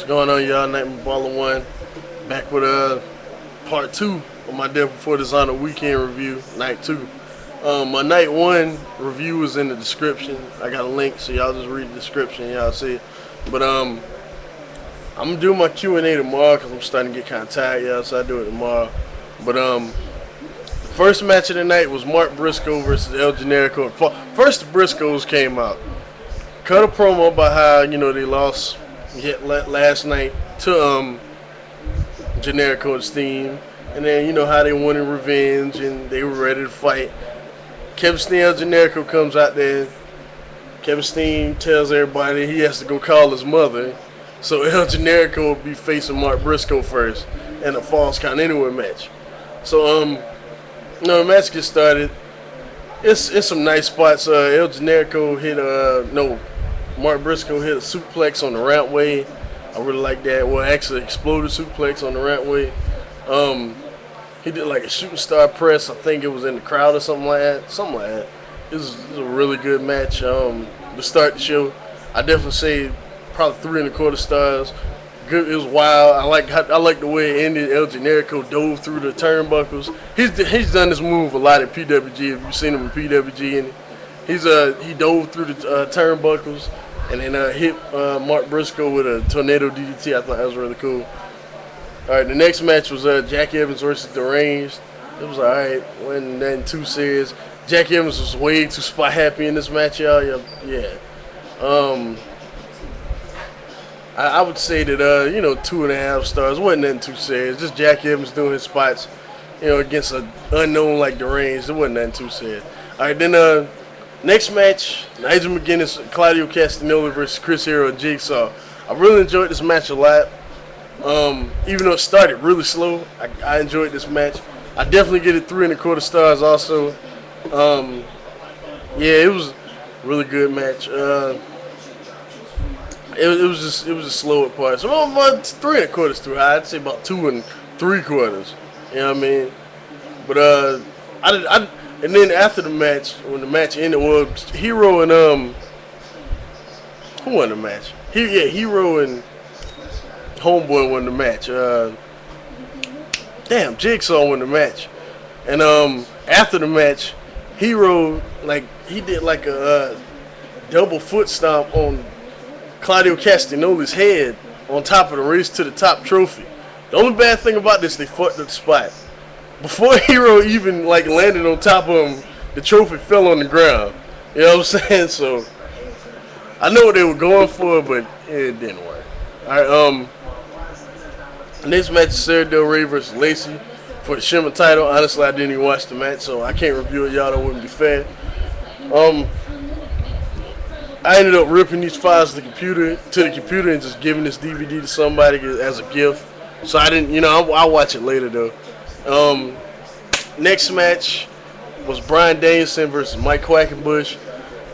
What's going on, y'all? Night Baller One, back with part two of my Death Before Dishonor weekend review, night two. My night one review is in the description. I got a link, so y'all just read the description, y'all see it. But I'm gonna do my Q&A tomorrow because I'm starting to get kind of tired, y'all. So I do it tomorrow. But the first match of the night was Mark Briscoe versus El Generico. First, the Briscoes came out, cut a promo about how they lost last night to Generico and Steam, and then how they wanted revenge and they were ready to fight. Kevin Steen El Generico comes out there. Kevin Steen tells everybody he has to go call his mother, so El Generico will be facing Mark Briscoe first in a Falls Count Anywhere match. So the match gets started. It's some nice spots. El Generico hit Mark Briscoe hit a suplex on the rampway. I really like that. Well, actually, exploded suplex on the rampway. He did like a shooting star press. I think it was in the crowd or something like that. It was a really good match. To start the show, I definitely say probably 3.25 stars. Good. It was wild. I like the way it ended. El Generico dove through the turnbuckles. He's done this move a lot at PWG. If you've seen him in PWG, and he dove through the turnbuckles. And then hit Mark Briscoe with a tornado DDT. I thought that was really cool. All right, the next match was Jack Evans versus Deranged. It was all right. Wasn't nothing too serious. Jack Evans was way too spot happy in this match, y'all. Yeah. I would say that 2.5 stars. Wasn't nothing too serious. Just Jack Evans doing his spots, against an unknown like Deranged. It wasn't nothing too serious. All right, then next match, Nigel McGuinness, Claudio Castagnoli versus Chris Hero and Jigsaw. I really enjoyed this match a lot. Even though it started really slow, I enjoyed this match. I definitely get it 3.25 stars also. It was a really good match. It was just slow at parts. So 3.25 is too high. I'd say about 2.75. You know what I mean? But and then after the match, when the match ended, well, Hero and who won the match? Hero and Homeboy won the match. Jigsaw won the match. And after the match, Hero he did like a double foot stomp on Claudio Castagnoli's head on top of the Race to the Top trophy. The only bad thing about this, they fucked up the spot. Before Hero even landed on top of him, the trophy fell on the ground. You know what I'm saying? So I know what they were going for, but it didn't work. All right. Next match is Sarah Del Rey versus Lacey for the Shimmer title. Honestly, I didn't even watch the match, so I can't review it. Y'all, that wouldn't be fair. I ended up ripping these files to the computer and just giving this DVD to somebody as a gift. So I didn't, I'll watch it later though. Next match was Bryan Danielson versus Mike Quackenbush.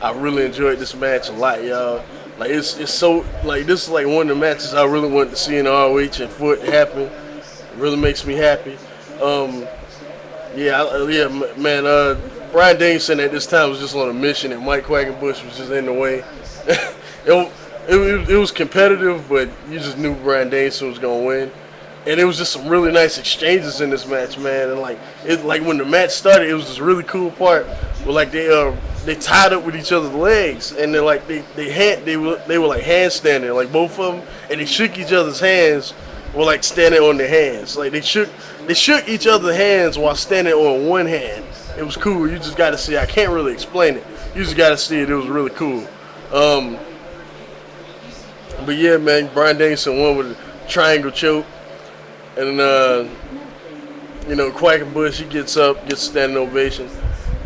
I really enjoyed this match a lot, y'all. It's so this is one of the matches I really wanted to see in ROH and for it to happen. It really makes me happy. Bryan Danielson at this time was just on a mission, and Mike Quackenbush was just in the way. It was competitive, but you just knew Bryan Danielson was gonna win. And it was just some really nice exchanges in this match, man. And when the match started, it was this really cool part where they tied up with each other's legs, and they were handstanding, both of them, and they shook each other's hands while standing on their hands. They shook each other's hands while standing on one hand. It was cool. You just got to see. I can't really explain it. You just got to see it. It was really cool. But yeah, man, Bryan Danielson won with a triangle choke. And Quackenbush, he gets up, gets a standing ovation.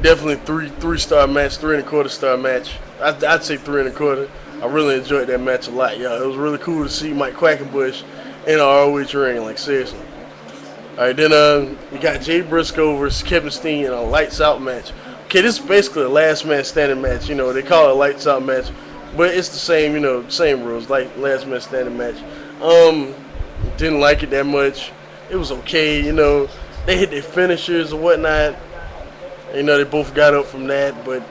Definitely 3-star match, 3.25 star match. I'd say 3.25. I really enjoyed that match a lot, y'all. It was really cool to see Mike Quackenbush in an ROH ring, seriously. All right, then we got Jay Briscoe versus Kevin Steen in a lights out match. Okay, this is basically a last man standing match. They call it a lights out match, but it's the same, same rules, like last man standing match. Didn't like it that much. It was okay, They hit their finishers or whatnot. They both got up from that, but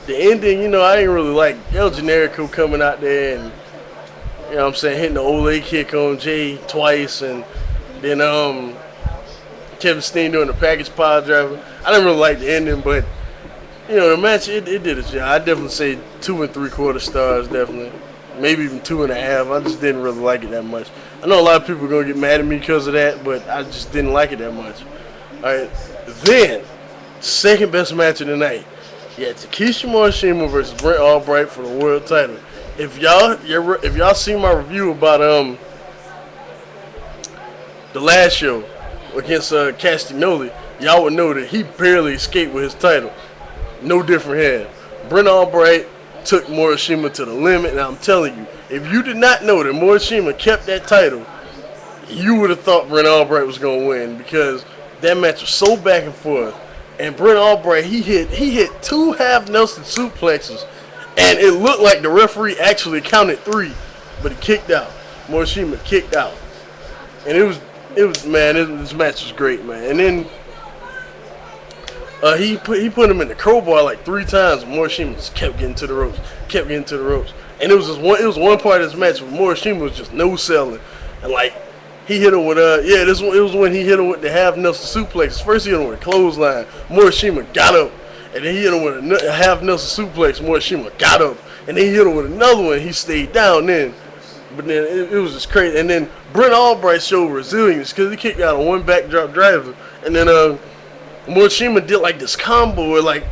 the ending, I didn't really like El Generico coming out there and You know what I'm saying? Hitting the Ole kick on Jay twice, and then Kevin Steen doing the package pile driver. I didn't really like the ending, but the match it did its job. I definitely say 2 3/4 stars, definitely, maybe even 2.5. I just didn't really like it that much. I know a lot of people are gonna get mad at me because of that, but I just didn't like it that much. All right, then second best match of the night. Yeah, Takeshi Morishima versus Brent Albright for the world title. If y'all see my review about the last show against Castagnoli, y'all would know that he barely escaped with his title. No different here. Brent Albright took Morishima to the limit, and I'm telling you, if you did not know that Morishima kept that title, you would have thought Brent Albright was gonna win, because that match was so back and forth. And Brent Albright, he hit 2 half Nelson suplexes, and it looked like the referee actually counted 3, but he kicked out. Morishima kicked out, and it was man, this match was great, man. And then he put him in the crowbar like 3 times. Morishima just kept getting to the ropes, and it was one part of this match where Morishima was just no selling, and like he hit him with it was when he hit him with the half Nelson suplex. First he hit him with a clothesline. Morishima got up, and then he hit him with a half Nelson suplex. Morishima got up, and then he hit him with another one. He stayed down then. But then it was just crazy. And then Brent Albright showed resilience because he kicked out a 1 backdrop driver. And then Morishima did like this combo where like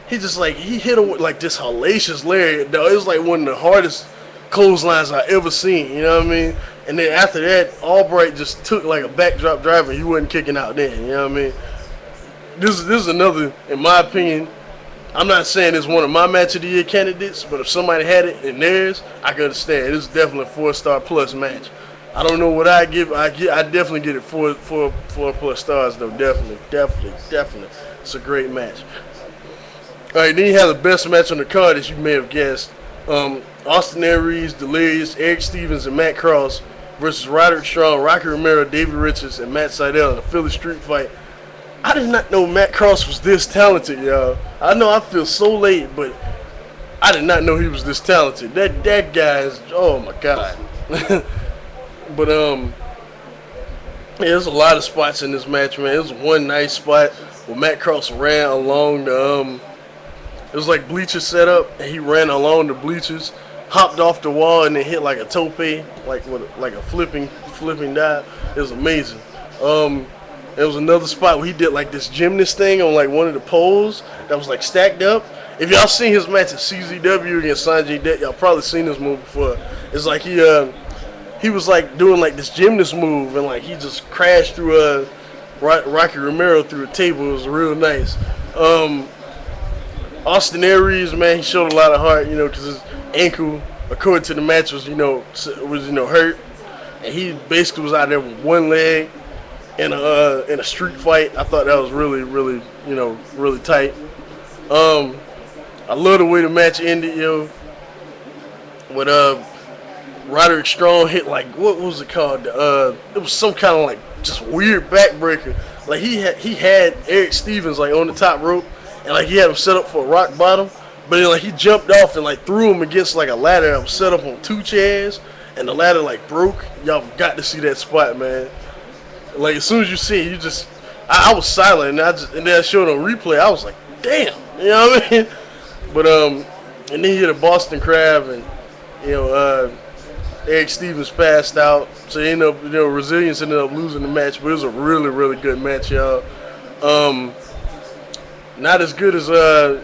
he hit him with like this hellacious lariat. It was like one of the hardest clotheslines I ever seen. You know what I mean? And then after that, Albright just took like a backdrop driver. He wasn't kicking out then. You know what I mean? This is another, in my opinion. I'm not saying it's one of my match of the year candidates, but if somebody had it in theirs, I can understand. This is definitely a 4-star plus match. I don't know what I give. I definitely get it 4 plus stars though. Definitely. It's a great match. All right, then you have the best match on the card, as you may have guessed. Austin Aries, Delirious, Eric Stevens, and Matt Cross versus Roderick Strong, Rocky Romero, David Richards, and Matt Sydal in a Philly street fight. I did not know Matt Cross was this talented, y'all. I know I feel so late, but I did not know he was this talented. That guy is, oh my God. But yeah, there's a lot of spots in this match, man. It was one nice spot where Matt Cross ran along the it was like bleachers set up, and he ran along the bleachers, hopped off the wall, and then hit like a tope, like a flipping dive. It was amazing. There was another spot where he did like this gymnast thing on like one of the poles that was like stacked up. If y'all seen his match at CZW against Sanjay Dutt, y'all probably seen this move before. It's like he was like doing like this gymnast move, and like he just crashed through Rocky Romero through a table. It was real nice. Austin Aries, man, he showed a lot of heart, because his ankle, according to the match, was hurt, and he basically was out there with one leg in a street fight. I thought that was really, really, really tight. I love the way the match ended, with Roderick Strong hit like, what was it called? It was some kind of like just weird backbreaker. Like he had Eric Stevens like on the top rope, and like he had him set up for a rock bottom, but then like he jumped off and like threw him against like a ladder that was set up on 2 chairs, and the ladder like broke. Y'all got to see that spot, man. Like as soon as you see it, you just I was silent, and then I showed on replay. I was like, damn, you know what I mean? But and then he hit a Boston Crab, and Eric Stevens passed out, so he ended up, Resilience ended up losing the match. But it was a really, really good match, y'all. Not as good as the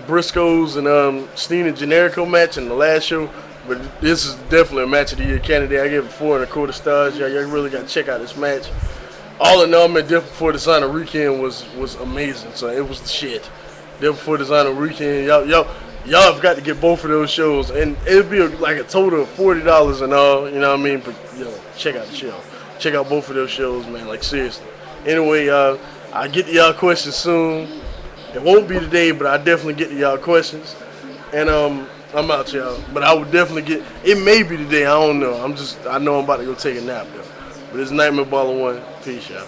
Briscoes and Steen and Generico match in the last show, but this is definitely a match of the year candidate. I give it 4.25 stars. Y'all really got to check out this match. All in all, man, Death Before Dishonor Weekend was amazing. So it was the shit. Death Before Dishonor Weekend, y'all have got to get both of those shows, and it'll be like a total of $40 and all. You know what I mean? But check out the show. Check out both of those shows, man. Like seriously. Anyway, I'll get to y'all questions soon. It won't be today, but I definitely get to y'all questions. And I'm out, y'all. But I would definitely get. It may be today. I don't know. I know I'm about to go take a nap though. But it's Nightmare Baller 1. Peace, y'all.